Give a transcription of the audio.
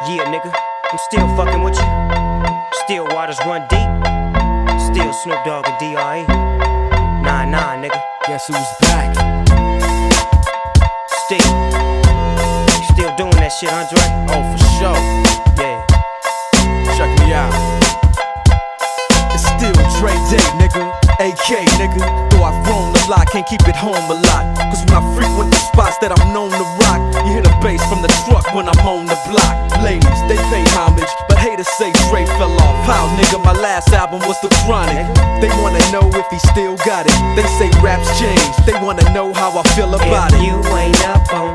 Yeah, nigga, I'm still fucking with you. Still waters run deep. Still Snoop Dogg and D.R.E. Nah, nigga. Guess who's back? Still doing that shit, Andre? Oh, for sure. Yeah. Check me out. It's still Dre Day, nigga. AK, nigga. Though I've grown a lot, can't keep it home a lot. Cause when I frequent the spots that I'm known to rock, you hear the bass from the truck when I'm on the block. Ladies, they pay homage, but haters say Dre fell off. How, nigga, my last album was The Chronic. They wanna know if he still got it. They say raps change, they wanna know how I feel about if it. You ain't up on